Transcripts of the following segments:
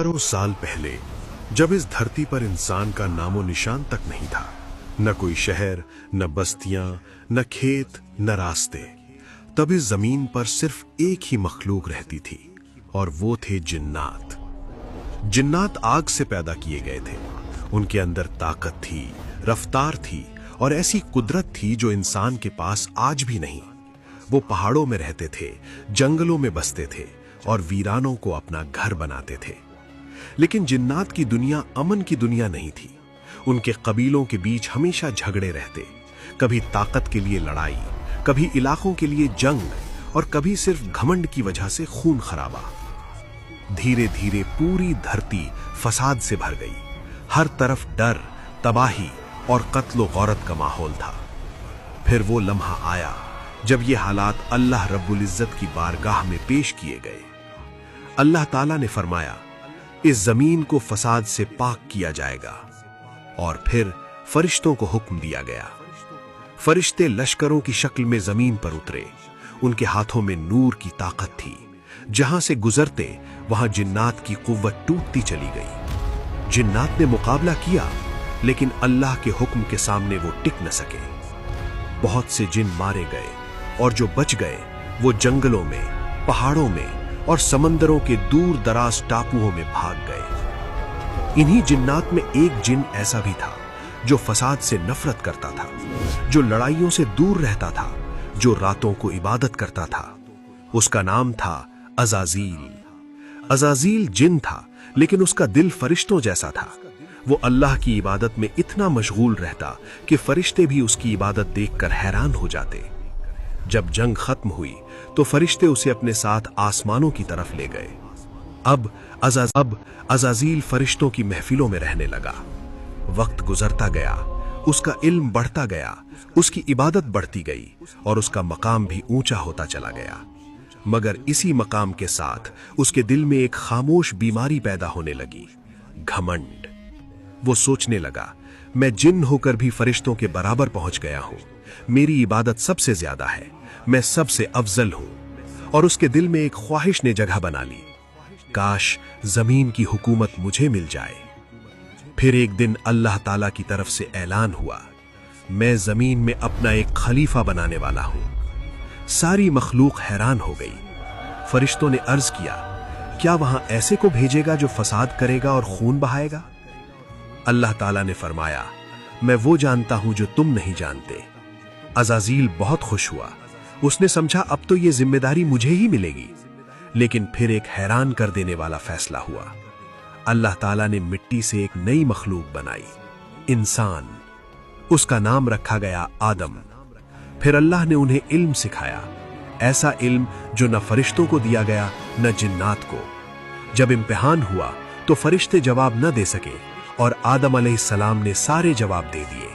हजारों साल पहले जब इस धरती पर इंसान का नामो निशान तक नहीं था, न कोई शहर, न बस्तियां, न खेत, न रास्ते, तब इस जमीन पर सिर्फ एक ही मखलूक रहती थी और वो थे जिन्नात। जिन्नात आग से पैदा किए गए थे। उनके अंदर ताकत थी, रफ्तार थी और ऐसी कुदरत थी जो इंसान के पास आज भी नहीं। वो पहाड़ों में रहते थे, जंगलों में बसते थे और वीरानों को अपना घर बनाते थे। लेकिन जिन्नात की दुनिया अमन की दुनिया नहीं थी। उनके कबीलों के बीच हमेशा झगड़े रहते, कभी ताकत के लिए लड़ाई, कभी इलाकों के लिए जंग और कभी सिर्फ घमंड की वजह से खून खराबा। धीरे धीरे पूरी धरती फसाद से भर गई। हर तरफ डर, तबाही और कत्लो गौरत का माहौल था। फिर वो लम्हा आया जब ये हालात अल्लाह रब्बुल इज्जत की बारगाह में पेश किए गए। अल्लाह ताला ने फरमाया, इस जमीन को फसाद से पाक किया जाएगा। और फिर फरिश्तों को हुक्म दिया गया। फरिश्ते लश्करों की शक्ल में जमीन पर उतरे। उनके हाथों में नूर की ताकत थी। जहां से गुजरते वहां जिन्नात की कुव्वत टूटती चली गई। जिन्नात ने मुकाबला किया, लेकिन अल्लाह के हुक्म के सामने वो टिक न सके। बहुत से जिन मारे गए और जो बच गए वो जंगलों में, पहाड़ों में और समंदरों के दूर दराज टापुओं में भाग गए। इन्हीं जिन्नात में एक जिन ऐसा भी था जो फसाद से नफरत करता था, जो लड़ाइयों से दूर रहता था, जो रातों को इबादत करता था। उसका नाम था अज़ाज़ील। अज़ाज़ील जिन था, लेकिन उसका दिल फरिश्तों जैसा था। वो अल्लाह की इबादत में इतना मशगूल रहता कि फरिश्ते भी उसकी इबादत देखकर हैरान हो जाते। जब जंग खत्म हुई तो फरिश्ते उसे अपने साथ आसमानों की तरफ ले गए। अब अज़ाज़ील फरिश्तों की महफिलों में रहने लगा। वक्त गुजरता गया, उसका इल्म बढ़ता गया, उसकी इबादत बढ़ती गई और उसका मकाम भी ऊंचा होता चला गया। मगर इसी मकाम के साथ उसके दिल में एक खामोश बीमारी पैदा होने लगी, घमंड। वो सोचने लगा, मैं जिन होकर भी फरिश्तों के बराबर पहुंच गया हूं। मेरी इबादत सबसे ज्यादा है, मैं सबसे अफजल हूं। और उसके दिल में एक ख्वाहिश ने जगह बना ली, काश जमीन की हुकूमत मुझे मिल जाए। फिर एक दिन अल्लाह ताला की तरफ से ऐलान हुआ, मैं जमीन में अपना एक खलीफा बनाने वाला हूं। सारी मखलूक हैरान हो गई। फरिश्तों ने अर्ज किया, क्या वहां ऐसे को भेजेगा जो फसाद करेगा और खून बहाएगा? अल्लाह ताला ने फरमाया, मैं वो जानता हूं जो तुम नहीं जानते। अज़ाज़ील बहुत खुश हुआ। उसने समझा अब तो ये जिम्मेदारी मुझे ही मिलेगी। लेकिन फिर एक हैरान कर देने वाला फैसला हुआ। अल्लाह ताला ने मिट्टी से एक नई मखलूक बनाई, इंसान। उसका नाम रखा गया आदम। फिर अल्लाह ने उन्हें इल्म सिखाया, ऐसा इल्म जो न फरिश्तों को दिया गया न जिन्नात को। जब इम्तिहान हुआ तो फरिश्ते जवाब न दे सके और आदम अलैहिस्सलाम ने सारे जवाब दे दिए।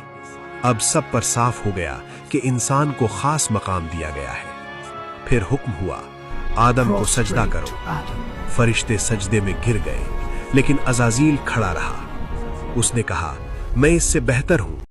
अब सब पर साफ हो गया कि इंसान को खास मकाम दिया गया है। फिर हुक्म हुआ, आदम को सजदा करो। फरिश्ते सजदे में गिर गए, लेकिन अज़ाज़ील खड़ा रहा। उसने कहा, मैं इससे बेहतर हूं।